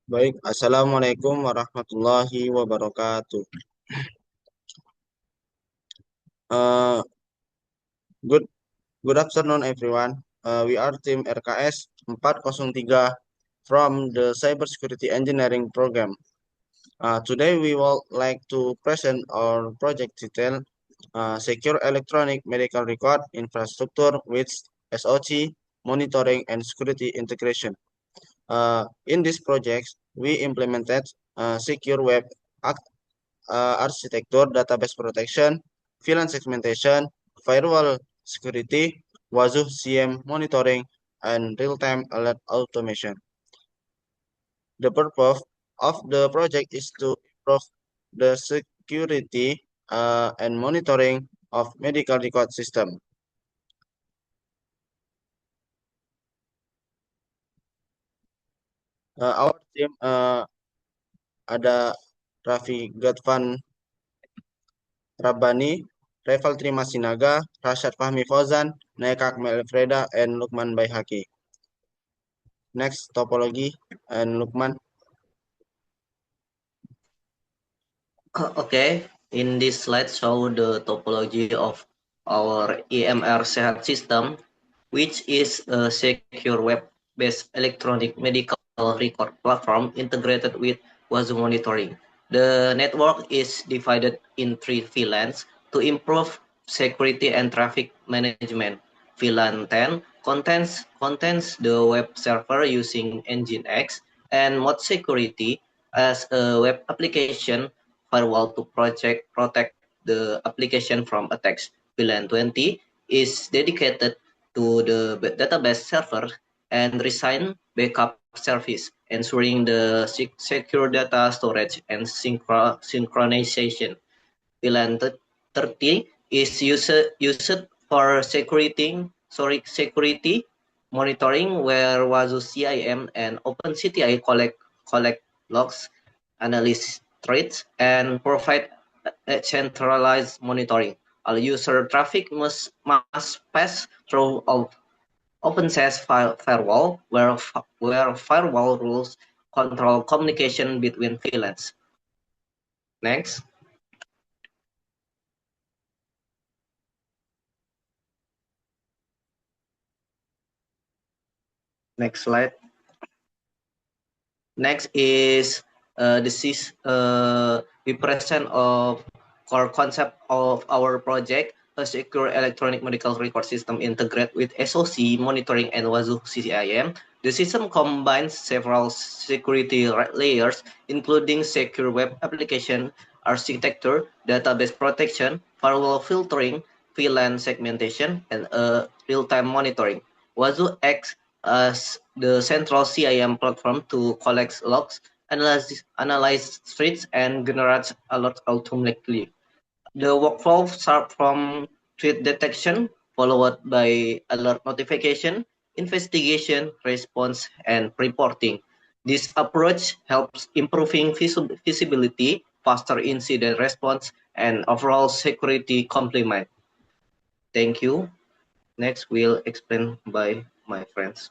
Baik, Assalamualaikum warahmatullahi wabarakatuh. Uh, good good afternoon everyone. We are team RKS 403 from the Cybersecurity Engineering program. Today we would like to present our project detail, Secure Electronic Medical Record Infrastructure with SOC Monitoring and Security Integration. In this project, we implemented secure web architecture, database protection, VLAN segmentation, firewall security, WASU CM monitoring, and real-time alert automation. The purpose of the project is to improve the security and monitoring of medical record system. Our team ada Raffi Gadvan Rabbani, Reval Trima Sinaga, Rashad Fahmi Fauzan, Naika Akmal Freda, and Lukman Baihaki. Next, topology and Lukman. Okay, in this slide show the topology of our EMR Sehat system, which is a secure web-based electronic medical record platform integrated with WASU monitoring. The network is divided in three VLANs to improve security and traffic management. VLAN 10 contains the web server using Nginx and Mod Security as a web application firewall to protect the application from attacks. VLAN 20 is dedicated to the database server and resign backup service, ensuring the secure data storage and synchronization. VLAN 30 is used for security monitoring, where WASU CIM and OpenCTI collect logs, analyze threats, and provide centralized monitoring. All user traffic must pass through OpenSASE firewall, where firewall rules control communication between VLANs. Next. Next slide. Next is we present of core concept of our project, a secure electronic medical record system integrated with SOC monitoring and WASU CCIM. The system combines several security layers, including secure web application architecture, database protection, firewall filtering, VLAN segmentation, and real-time monitoring. WASU acts as the central CIM platform to collect logs, analyze threats, and generate alerts automatically. The workflow starts from threat detection, followed by alert notification, investigation, response, and reporting. This approach helps improving visibility, faster incident response, and overall security complement. Thank you. Next, we'll explain by my friends.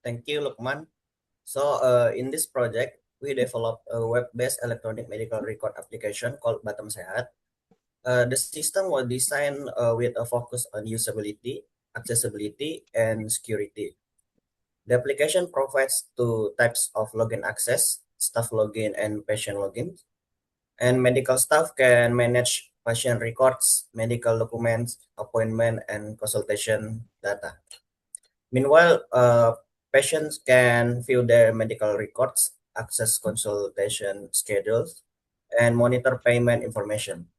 Thank you, Lukman. So, in this project, we developed a web-based electronic medical record application called Batam Sehat. The system was designed with a focus on usability, accessibility, and security. The application provides two types of login access, staff login and patient login. And medical staff can manage patient records, medical documents, appointment, and consultation data. Meanwhile, patients can view their medical records, access consultation schedules, and monitor payment information.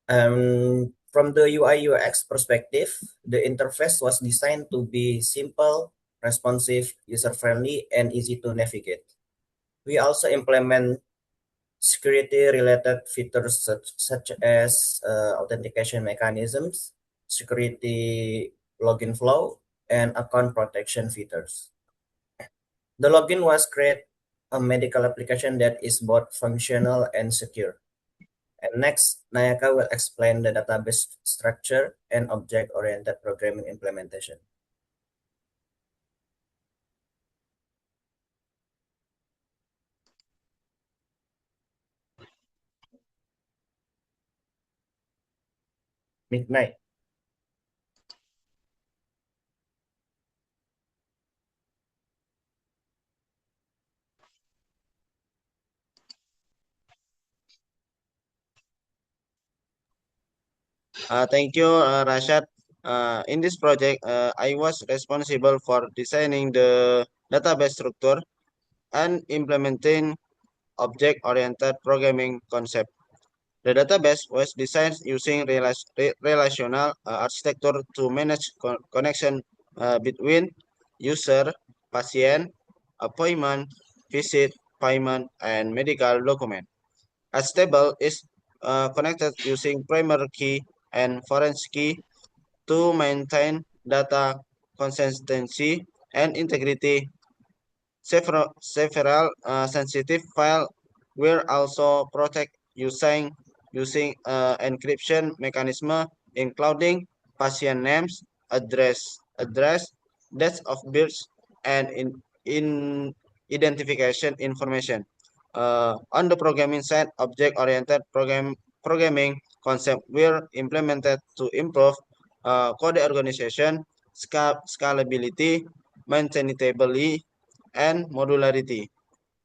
From the UI UX perspective, the interface was designed to be simple, responsive, user-friendly, and easy to navigate. We also implement security-related features such as authentication mechanisms, security login flow, and account protection features. The login was create a medical application that is both functional and secure. And next, Nayaka will explain the database structure and object-oriented programming implementation. midnight. Thank you, Rashad. In this project, I was responsible for designing the database structure and implementing object-oriented programming concept. The database was designed using relational architecture to manage connection between user, patient, appointment, visit, payment, and medical document. A table is connected using primary key and foreign key to maintain data consistency and integrity. Several sensitive files were also protected using encryption mechanism, including patient names, address, dates of birth, and in identification information. On the programming side, object-oriented programming concepts were implemented to improve code organization, scalability, maintainability, and modularity.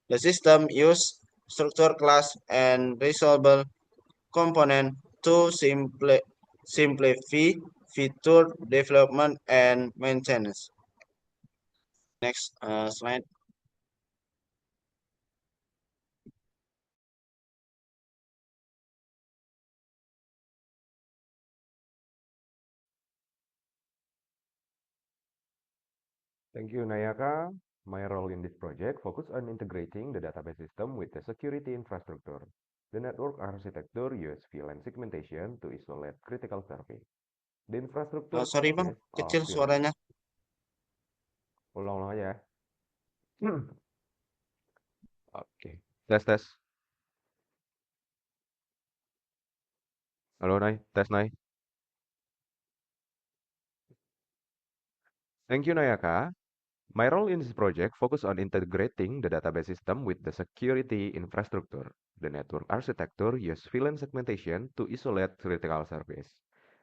The system uses structure class and resolvable component to simplify feature development and maintenance. Next slide. Thank you, Nayaka. My role in this project focused on integrating the database system with the security infrastructure. The network architecture uses VLAN segmentation to isolate critical service. The infrastructure Sorry bang, consists of kecil VLAN. suaranya. Ulang-ulang aja ya. Oke, tes. Halo, Nay. Tes, Nay. Thank you, Nayaka. My role in this project focused on integrating the database system with the security infrastructure. The network architecture uses VLAN segmentation to isolate critical service.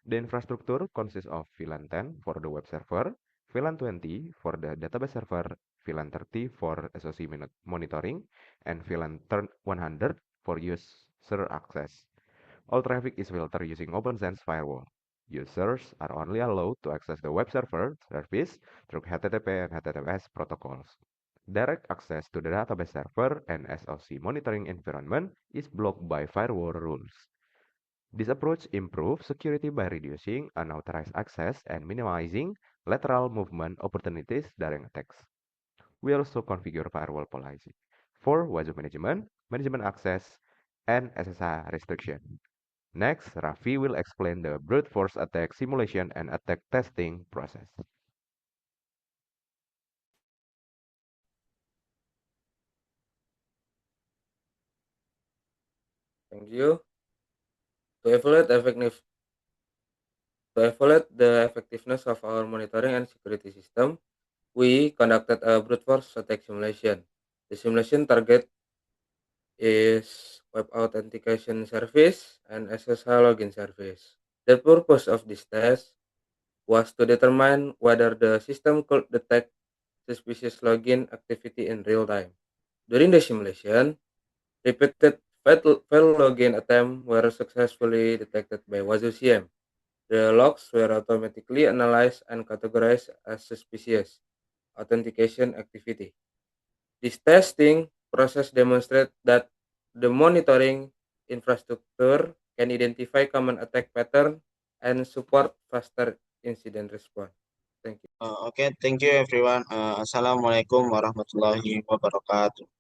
The infrastructure consists of VLAN 10 for the web server, VLAN 20 for the database server, VLAN 30 for SOC monitoring, and VLAN 100 for user access. All traffic is filtered using OpenSense firewall. Users are only allowed to access the web server service through HTTP and HTTPS protocols. Direct access to the database server and SOC monitoring environment is blocked by firewall rules. This approach improves security by reducing unauthorized access and minimizing lateral movement opportunities during attacks. We also configure firewall policy for WASU management access, and SSH restriction. Next, Raffi will explain the brute force attack simulation and attack testing process. Thank you. To evaluate the effectiveness of our monitoring and security system, we conducted a brute force attack simulation. The simulation target is web authentication service and SSH login service. The purpose of this test was to determine whether the system could detect suspicious login activity in real time. During the simulation, repeated failed login attempts were successfully detected by WASU CM. The logs were automatically analyzed and categorized as suspicious authentication activity. This testing process demonstrates that the monitoring infrastructure can identify common attack pattern and support faster incident response. Thank you. Okay, thank you everyone. Assalamualaikum warahmatullahi wabarakatuh.